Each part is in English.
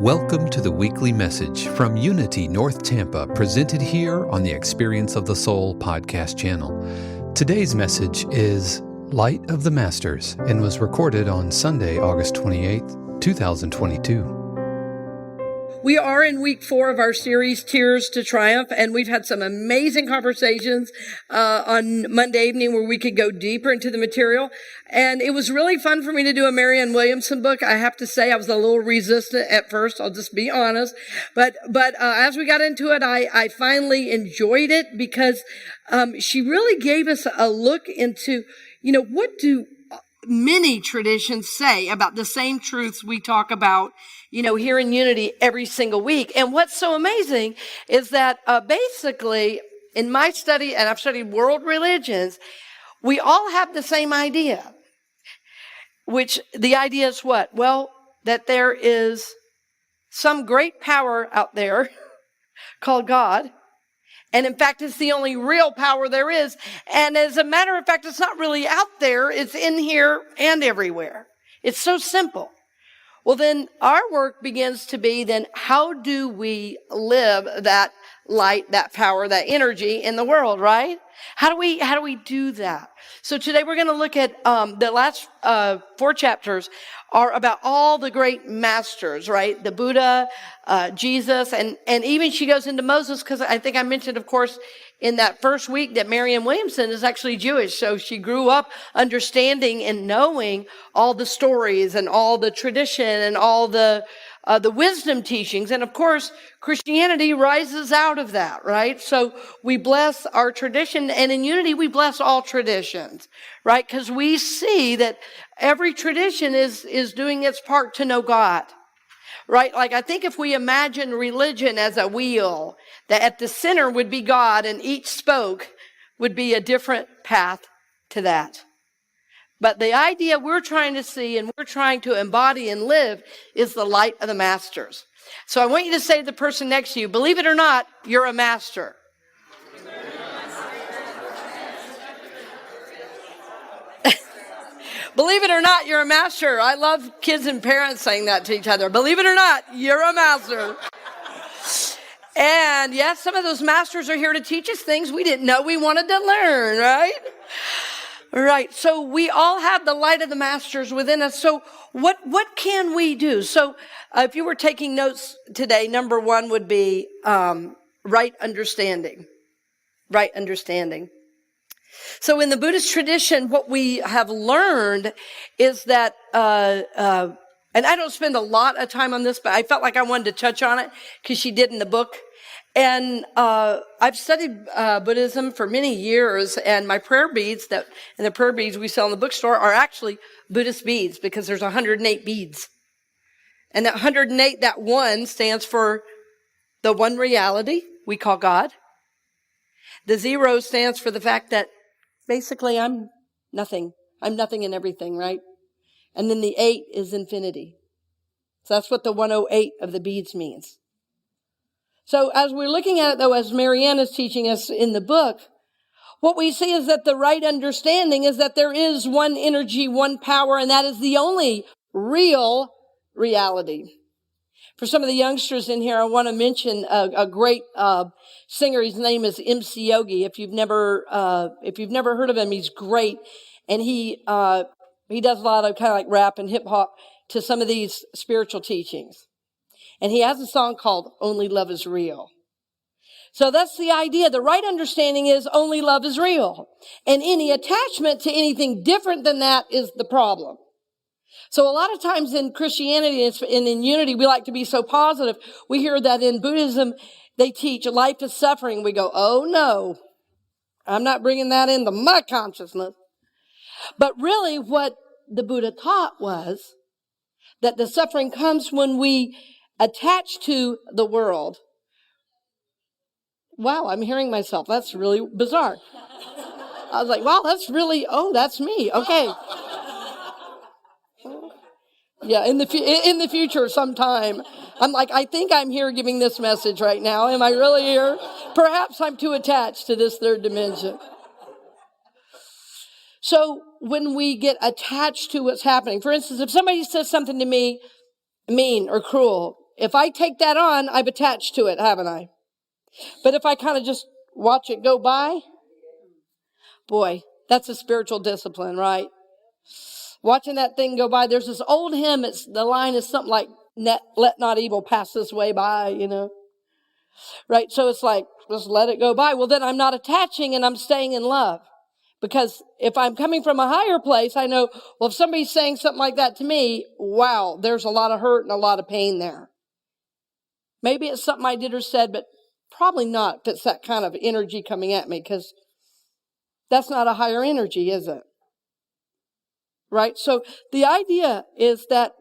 Welcome to the weekly message from Unity North Tampa, presented here on the Experience of the Soul podcast channel. Today's message is Light of the Masters and was recorded on Sunday, August 28th, 2022. We are in week 4 of our series, Tears to Triumph, and we've had some amazing conversations on Monday evening where we could go deeper into the material. And it was really fun for me to do a Marianne Williamson book. I have to say I was a little resistant at first. I'll just be honest. But as we got into it, I finally enjoyed it because she really gave us a look into, what do many traditions say about the same truths we talk about, here in Unity every single week. And what's so amazing is that basically in my study, and I've studied world religions, we all have the same idea, which the idea is what? Well, that there is some great power out there called God. And in fact, it's the only real power there is. And as a matter of fact, it's not really out there. It's in here and everywhere. It's so simple. Well, then our work begins to be then how do we live that light, that power, that energy in the world, right? How do we do that? So today we're going to look at the last 4 chapters are about all the great masters, right? The Buddha, Jesus, and even she goes into Moses, because I think I mentioned, of course, in that first week that Marianne Williamson is actually Jewish. So she grew up understanding and knowing all the stories and all the tradition and all the wisdom teachings. And of course, Christianity rises out of that, right? So we bless our tradition, and in Unity, we bless all traditions, right? Because we see that every tradition is doing its part to know God, right? Like I think if we imagine religion as a wheel, that at the center would be God and each spoke would be a different path to that. But the idea we're trying to see and we're trying to embody and live is the light of the masters. So I want you to say to the person next to you, believe it or not, you're a master. Believe it or not, you're a master. I love kids and parents saying that to each other. Believe it or not, you're a master. And yes, some of those masters are here to teach us things we didn't know we wanted to learn, right? Right. So we all have the light of the masters within us. So what can we do? So if you were taking notes today, number 1 would be right understanding. Right understanding. So in the Buddhist tradition, what we have learned is that, and I don't spend a lot of time on this, but I felt like I wanted to touch on it because she did in the book. And I've studied Buddhism for many years, and my prayer beads and the prayer beads we sell in the bookstore are actually Buddhist beads because there's 108 beads. And that 108, that 1 stands for the one reality we call God. The 0 stands for the fact that basically I'm nothing. I'm nothing and everything, right? And then the 8 is infinity. So that's what the 108 of the beads means. So as we're looking at it, though, as Marianne is teaching us in the book, what we see is that the right understanding is that there is one energy, one power, and that is the only real reality. For some of the youngsters in here, I want to mention a great singer. His name is MC Yogi. If you've never heard of him, he's great, and he does a lot of kind of like rap and hip hop to some of these spiritual teachings. And he has a song called Only Love is Real. So that's the idea. The right understanding is only love is real. And any attachment to anything different than that is the problem. So a lot of times in Christianity and in Unity, we like to be so positive. We hear that in Buddhism, they teach life is suffering. We go, oh no, I'm not bringing that into my consciousness. But really what the Buddha taught was that the suffering comes when we attach to the world. Wow, I'm hearing myself. That's really bizarre. I was like, wow, that's me. Okay. Yeah, in the future sometime. I'm like, I think I'm here giving this message right now. Am I really here? Perhaps I'm too attached to this third dimension. So when we get attached to what's happening, for instance, if somebody says something to me mean or cruel, if I take that on, I've attached to it, haven't I? But if I kind of just watch it go by, boy, that's a spiritual discipline, right? Watching that thing go by. There's this old hymn. The line is something like, let not evil pass this way by, right? So it's like, just let it go by. Well, then I'm not attaching and I'm staying in love. Because if I'm coming from a higher place, I know, well, if somebody's saying something like that to me, wow, there's a lot of hurt and a lot of pain there. Maybe it's something I did or said, but probably not if it's that kind of energy coming at me, because that's not a higher energy, is it? Right? So the idea is that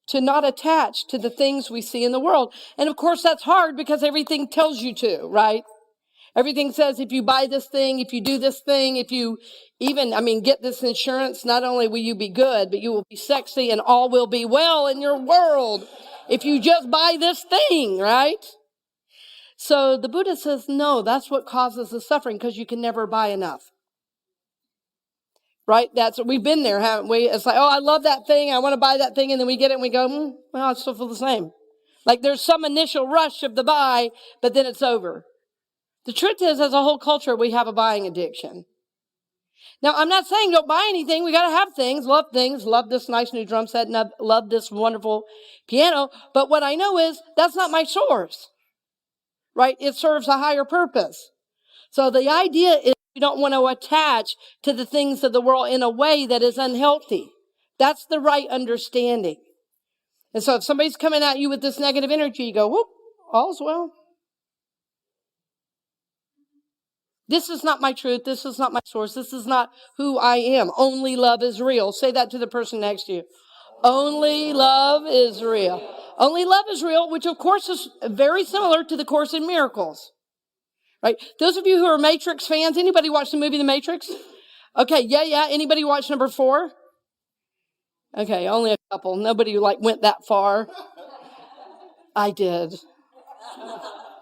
to not attach to the things we see in the world. And of course, that's hard because everything tells you to, right? Everything says if you buy this thing, if you do this thing, if you even, get this insurance, not only will you be good, but you will be sexy and all will be well in your world if you just buy this thing, right? So the Buddha says, no, that's what causes the suffering, because you can never buy enough. Right? We've been there, haven't we? It's like, oh, I love that thing. I want to buy that thing. And then we get it and we go, well, I still feel the same. Like there's some initial rush of the buy, but then it's over. The truth is, as a whole culture, we have a buying addiction. Now, I'm not saying don't buy anything. We got to have things. Love this nice new drum set, and love this wonderful piano. But what I know is that's not my source, right? It serves a higher purpose. So the idea is we don't want to attach to the things of the world in a way that is unhealthy. That's the right understanding. And so if somebody's coming at you with this negative energy, you go, whoop, all's well. This is not my truth. This is not my source. This is not who I am. Only love is real. Say that to the person next to you. Only love is real. Only love is real, which of course is very similar to the Course in Miracles. Right? Those of you who are Matrix fans, anybody watch the movie The Matrix? Okay, yeah. Anybody watch number 4? Okay, only a couple. Nobody went that far. I did.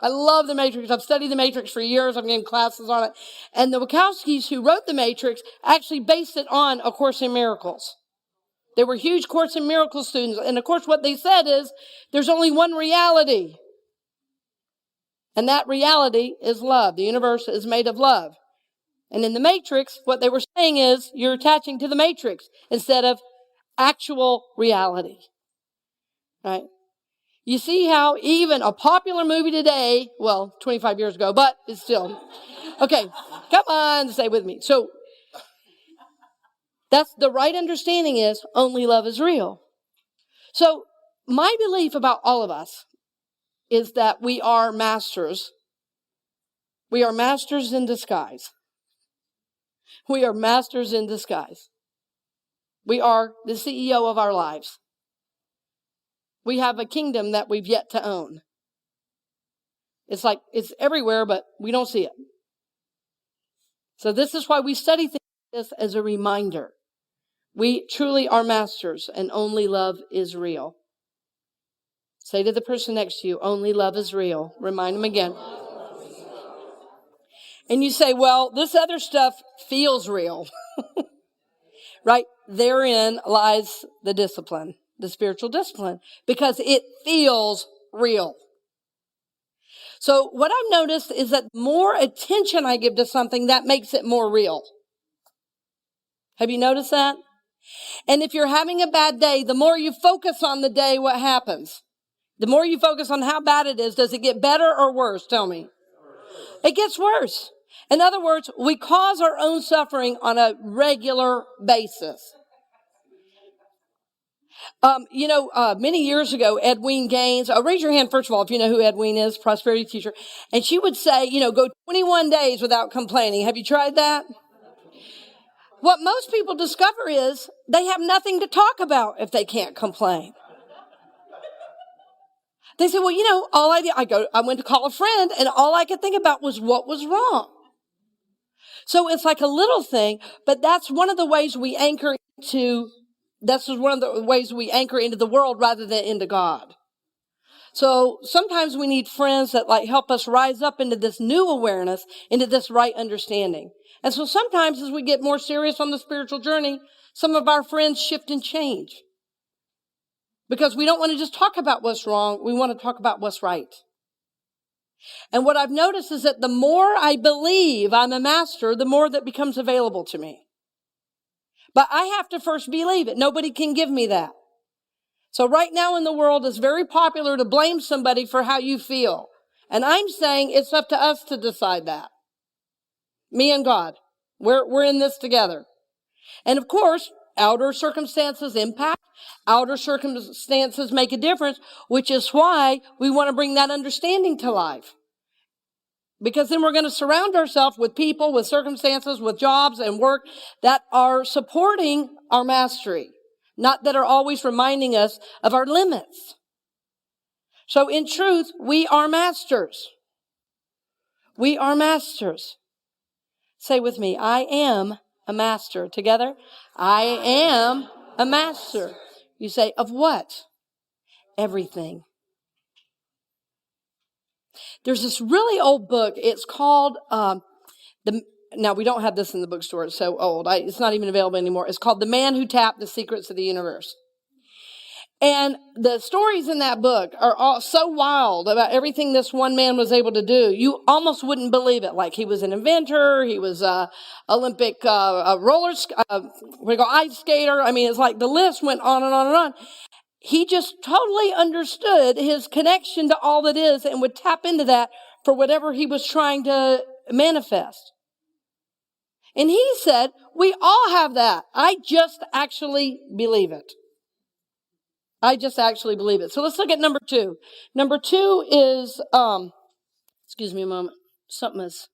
I love The Matrix. I've studied The Matrix for years. I've given classes on it. And the Wachowskis who wrote The Matrix actually based it on A Course in Miracles. They were huge Course in Miracles students. And of course what they said is, there's only one reality. And that reality is love. The universe is made of love. And in The Matrix, what they were saying is, you're attaching to the Matrix instead of actual reality. Right? You see how even a popular movie today, 25 years ago, but it's still, okay, come on, stay with me. So that's the right understanding is only love is real. So my belief about all of us is that we are masters. We are masters in disguise. We are masters in disguise. We are the CEO of our lives. We have a kingdom that we've yet to own. It's like it's everywhere, but we don't see it. So this is why we study things like this as a reminder. We truly are masters, and only love is real. Say to the person next to you, only love is real. Remind them again. And you say, well, this other stuff feels real. Right? Therein lies the discipline, the spiritual discipline, because it feels real. So what I've noticed is that the more attention I give to something, that makes it more real. Have you noticed that? And if you're having a bad day, the more you focus on the day, what happens? The more you focus on how bad it is, does it get better or worse? Tell me. It gets worse. In other words, we cause our own suffering on a regular basis. Many years ago, Edwene Gaines, raise your hand first of all if you know who Edwene is, prosperity teacher. And she would say, go 21 days without complaining. Have you tried that? What most people discover is they have nothing to talk about if they can't complain. They say, well, I went to call a friend and all I could think about was what was wrong. So it's like a little thing, but that's one of the ways we anchor into the world rather than into God. So sometimes we need friends that help us rise up into this new awareness, into this right understanding. And so sometimes as we get more serious on the spiritual journey, some of our friends shift and change. Because we don't want to just talk about what's wrong. We want to talk about what's right. And what I've noticed is that the more I believe I'm a master, the more that becomes available to me. But I have to first believe it. Nobody can give me that. So right now in the world, it's very popular to blame somebody for how you feel. And I'm saying it's up to us to decide that. Me and God. We're in this together. And of course, outer circumstances impact. Outer circumstances make a difference, which is why we want to bring that understanding to life. Because then we're going to surround ourselves with people, with circumstances, with jobs and work that are supporting our mastery, not that are always reminding us of our limits. So in truth, we are masters. We are masters. Say with me, I am a master. Together, I am a master. You say, of what? Everything. There's this really old book. It's called, now we don't have this in the bookstore. It's so old. It's not even available anymore. It's called The Man Who Tapped the Secrets of the Universe. And the stories in that book are all so wild about everything this one man was able to do. You almost wouldn't believe it. Like he was an inventor. He was a Olympic ice skater. I mean, it's like the list went on and on and on. He just totally understood his connection to all that is and would tap into that for whatever he was trying to manifest. And he said, we all have that. I just actually believe it. I just actually believe it. So let's look at number 2. Number 2 is, excuse me a moment. Something is,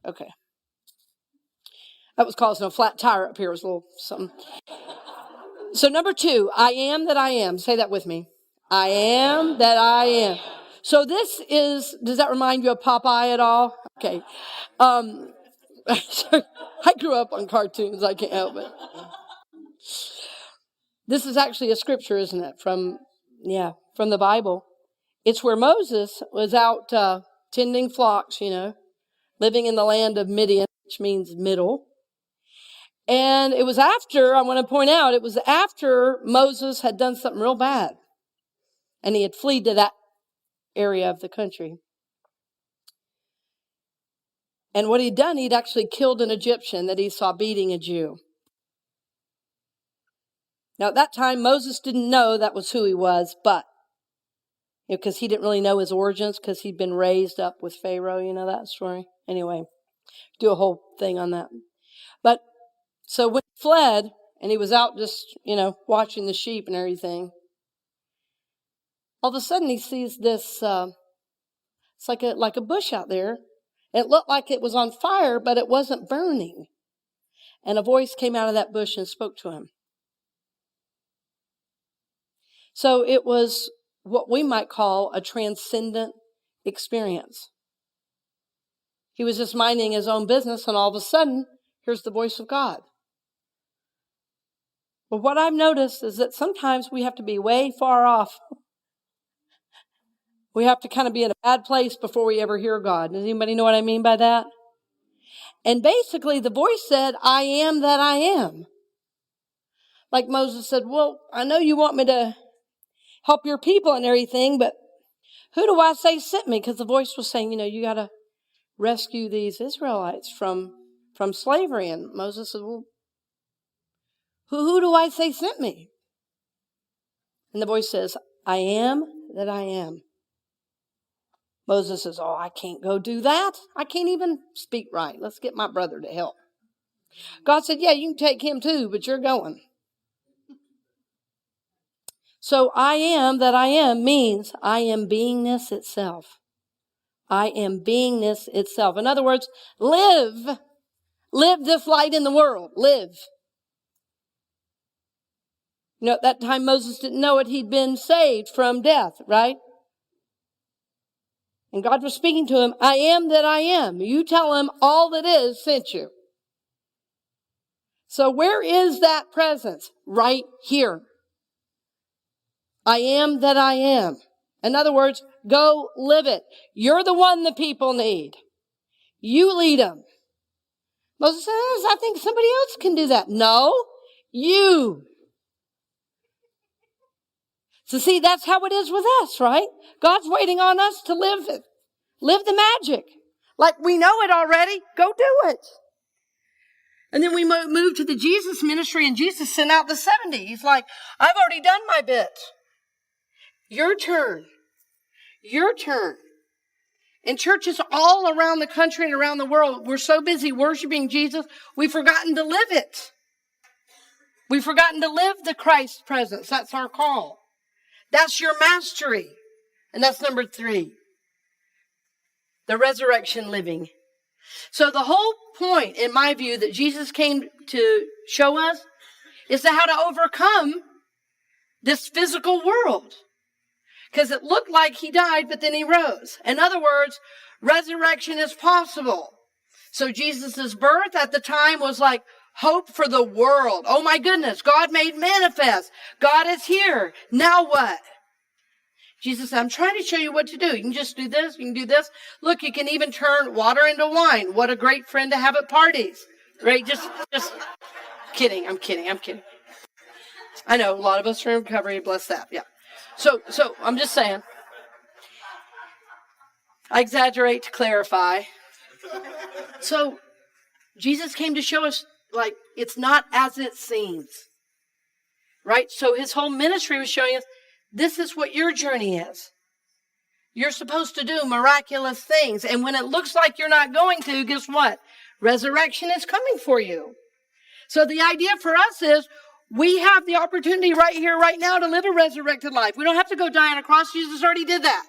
okay. That was causing a flat tire up here. It was a little something. So number 2, I am that I am. Say that with me. I am that I am. So this is, does that remind you of Popeye at all? Okay. I grew up on cartoons. I can't help it. This is actually a scripture, isn't it? From the Bible. It's where Moses was out tending flocks, living in the land of Midian, which means middle. And it was after, I want to point out, it was after Moses had done something real bad. And he had fled to that area of the country. And what he'd done, he'd actually killed an Egyptian that he saw beating a Jew. Now, at that time, Moses didn't know that was who he was, but, because he didn't really know his origins, because he'd been raised up with Pharaoh, that story. Anyway, do a whole thing on that. But, so when he fled, and he was out just, watching the sheep and everything, all of a sudden he sees this, it's like a bush out there. It looked like it was on fire, but it wasn't burning. And a voice came out of that bush and spoke to him. So it was what we might call a transcendent experience. He was just minding his own business, and all of a sudden, here's the voice of God. But what I've noticed is that sometimes we have to be way far off. We have to kind of be in a bad place before we ever hear God. Does anybody know what I mean by that? And basically, the voice said, I am that I am. Like Moses said, well, I know you want me to help your people and everything, but who do I say sent me? Because the voice was saying, you got to rescue these Israelites from slavery. And Moses said, well, who do I say sent me? And the voice says, I am that I am. Moses says, oh, I can't go do that. I can't even speak right. Let's get my brother to help. God said, yeah, you can take him too, but you're going. So I am that I am means I am beingness itself. I am beingness itself. In other words, live this light in the world. Live. At that time Moses didn't know it. He'd been saved from death, right? And God was speaking to him, I am that I am. You tell him all that is sent you. So where is that presence? Right here. I am that I am. In other words, go live it. You're the one the people need. You lead them. Moses says, I think somebody else can do that. No, you. So see, that's how it is with us, right? God's waiting on us to live it. Live the magic. Like we know it already. Go do it. And then we moved to the Jesus ministry, and Jesus sent out the 70. He's like, I've already done my bit. Your turn. Your turn. In churches all around the country and around the world, we're so busy worshiping Jesus, we've forgotten to live it. We've forgotten to live the Christ presence. That's our call. That's your mastery. And that's number 3. The resurrection living. So the whole point, in my view, that Jesus came to show us is how to overcome this physical world. Because it looked like he died, but then he rose. In other words, resurrection is possible. So Jesus' birth at the time was like hope for the world. Oh my goodness, God made manifest. God is here. Now what? Jesus said, I'm trying to show you what to do. You can just do this. You can do this. Look, you can even turn water into wine. What a great friend to have at parties. Right? Just kidding. I'm kidding. I know a lot of us are in recovery. Bless that. Yeah. So I'm just saying. I exaggerate to clarify. So Jesus came to show us, like, it's not as it seems. Right? So his whole ministry was showing us, this is what your journey is. You're supposed to do miraculous things. And when it looks like you're not going to, guess what? Resurrection is coming for you. So the idea for us is we have the opportunity right here, right now to live a resurrected life. We don't have to go die on a cross. Jesus already did that.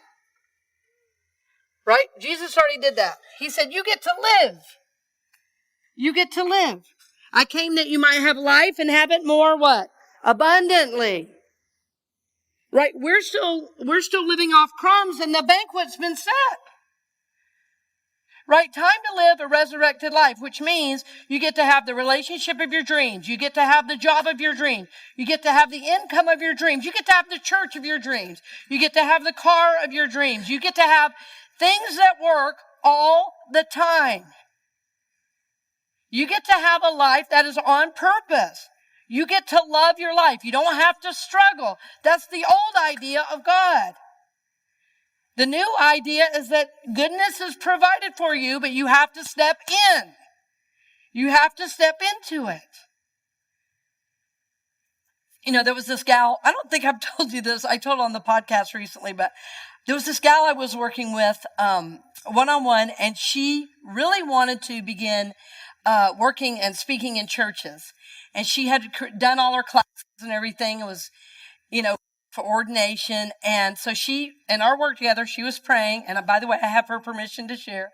Right? Jesus already did that. He said, you get to live. You get to live. I came that you might have life and have it more what? Abundantly. Right? We're still living off crumbs and the banquet's been set. Right? Time to live a resurrected life, which means you get to have the relationship of your dreams. You get to have the job of your dreams. You get to have the income of your dreams. You get to have the church of your dreams. You get to have the car of your dreams. You get to have things that work all the time. You get to have a life that is on purpose. You get to love your life. You don't have to struggle. That's the old idea of God. The new idea is that goodness is provided for you, but you have to step in. You have to step into it. You know, there was this gal, I don't think I've told you this. I told on the podcast recently, but there was this gal I was working with one-on-one, and she really wanted to begin working and speaking in churches. And she had done all her classes and everything. It was, for ordination. And so she, in our work together, she was praying. And by the way, I have her permission to share.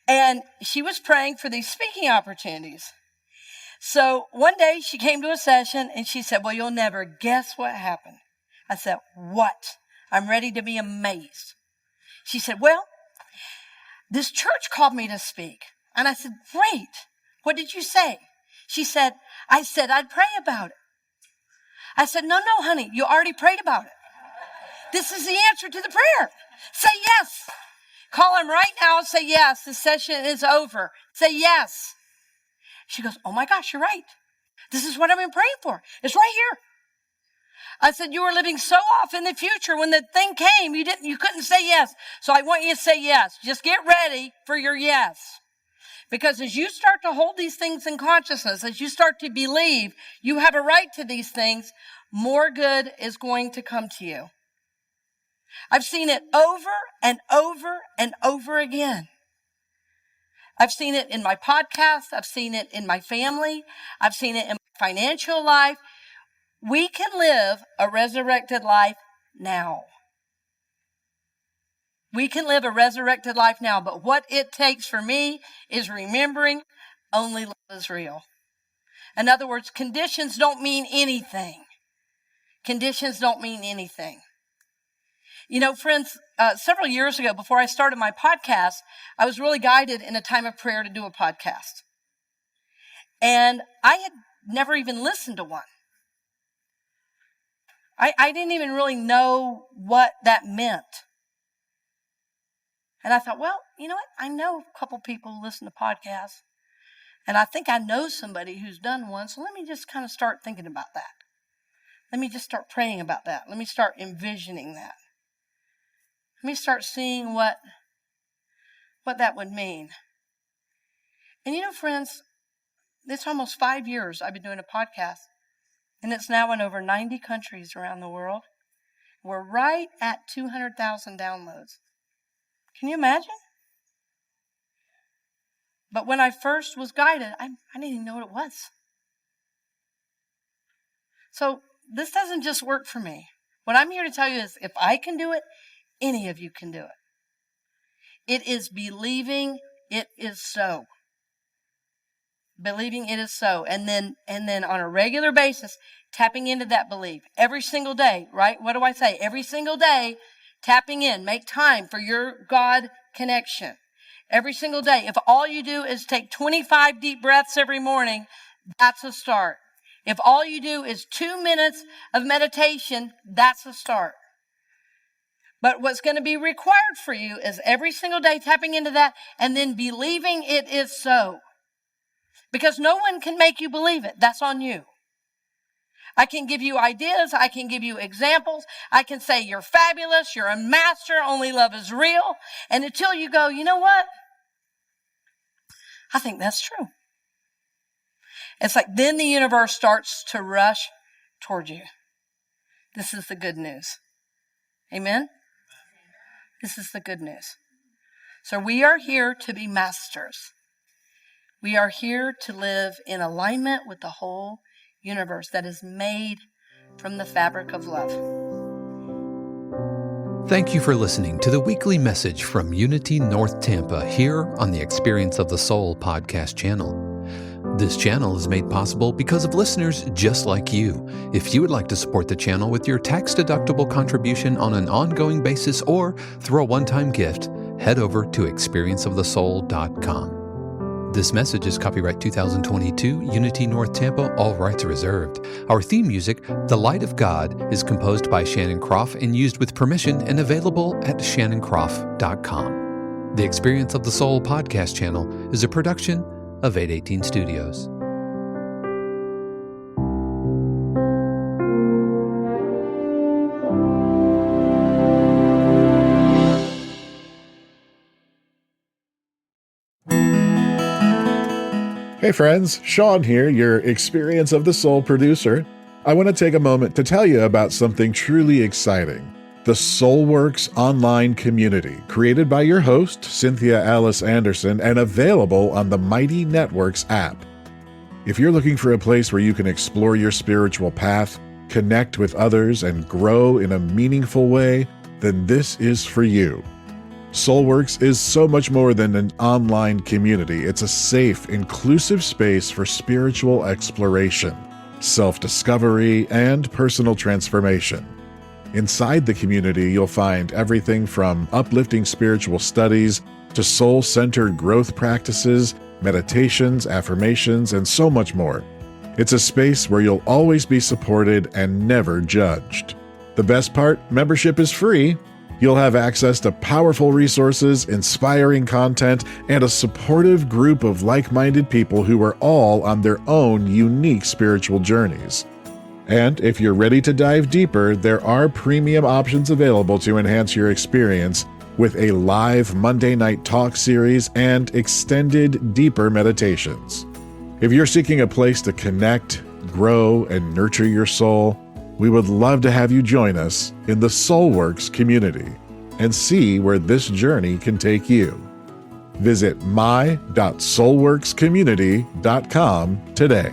And she was praying for these speaking opportunities. So one day she came to a session and she said, well, you'll never guess what happened. I said, what? I'm ready to be amazed. She said, well, this church called me to speak. And I said, great. What did you say? She said, I said I'd pray about it. I said, no, honey, you already prayed about it. This is the answer to the prayer. Say yes. Call him right now and say yes. The session is over. Say yes. She goes, oh my gosh, you're right. This is what I've been praying for. It's right here. I said, you were living so off in the future. When the thing came, you couldn't say yes. So I want you to say yes. Just get ready for your yes. Because as you start to hold these things in consciousness, as you start to believe you have a right to these things, more good is going to come to you. I've seen it over and over and over again. I've seen it in my podcast. I've seen it in my family. I've seen it in my financial life. We can live a resurrected life now. We can live a resurrected life now, but what it takes for me is remembering only love is real. In other words, conditions don't mean anything. Conditions don't mean anything. You know, friends, several years ago, before I started my podcast, I was really guided in a time of prayer to do a podcast. And I had never even listened to one. I didn't even really know what that meant. And I thought, well, you know what? I know a couple people who listen to podcasts. And I think I know somebody who's done one. So let me just kind of start thinking about that. let me just start praying about that. Let me start envisioning that. Let me start seeing what that would mean. And you know, friends, it's almost 5 years I've been doing a podcast, and it's now in over 90 countries around the world. We're right at 200,000 downloads. Can you imagine? But when I first was guided, I didn't even know what it was. So this doesn't just work for me. What I'm here to tell you is if I can do it, any of you can do it. It is believing it is so. Believing it is so. And then on a regular basis, tapping into that belief. Every single day, right? What do I say? Every single day, tapping in. Make time for your God connection. Every single day. If all you do is take 25 deep breaths every morning, that's a start. If all you do is 2 minutes of meditation, that's a start. But what's going to be required for you is every single day tapping into that and then believing it is so. Because no one can make you believe it. That's on you. I can give you ideas. I can give you examples. I can say you're fabulous. You're a master. Only love is real. And until you go, you know what? I think that's true. It's like then the universe starts to rush toward you. This is the good news. Amen? This is the good news. So we are here to be masters. We are here to live in alignment with the whole universe that is made from the fabric of love. Thank you for listening to the weekly message from Unity North Tampa here on the Experience of the Soul podcast channel. This channel is made possible because of listeners just like you. If you would like to support the channel with your tax-deductible contribution on an ongoing basis or through a one-time gift, head over to experienceofthesoul.com. This message is copyright 2022, Unity North Tampa, all rights reserved. Our theme music, The Light of God, is composed by Shannon Croft and used with permission and available at shannoncroft.com. The Experience of the Soul podcast channel is a production of 818 Studios. Hey friends, Sean here, your Experience of the Soul producer. I want to take a moment to tell you about something truly exciting. The SoulWorks online community, created by your host, Cynthia Alice Anderson, and available on the Mighty Networks app. If you're looking for a place where you can explore your spiritual path, connect with others, and grow in a meaningful way, then this is for you. SoulWorks is so much more than an online community. It's a safe, inclusive space for spiritual exploration, self-discovery, and personal transformation. Inside the community, you'll find everything from uplifting spiritual studies to soul-centered growth practices, meditations, affirmations, and so much more. It's a space where you'll always be supported and never judged. The best part, membership is free. You'll have access to powerful resources, inspiring content, and a supportive group of like-minded people who are all on their own unique spiritual journeys. And if you're ready to dive deeper, there are premium options available to enhance your experience with a live Monday night talk series and extended, deeper meditations. If you're seeking a place to connect, grow, and nurture your soul, we would love to have you join us in the SoulWorks community and see where this journey can take you. Visit my.soulworkscommunity.com today.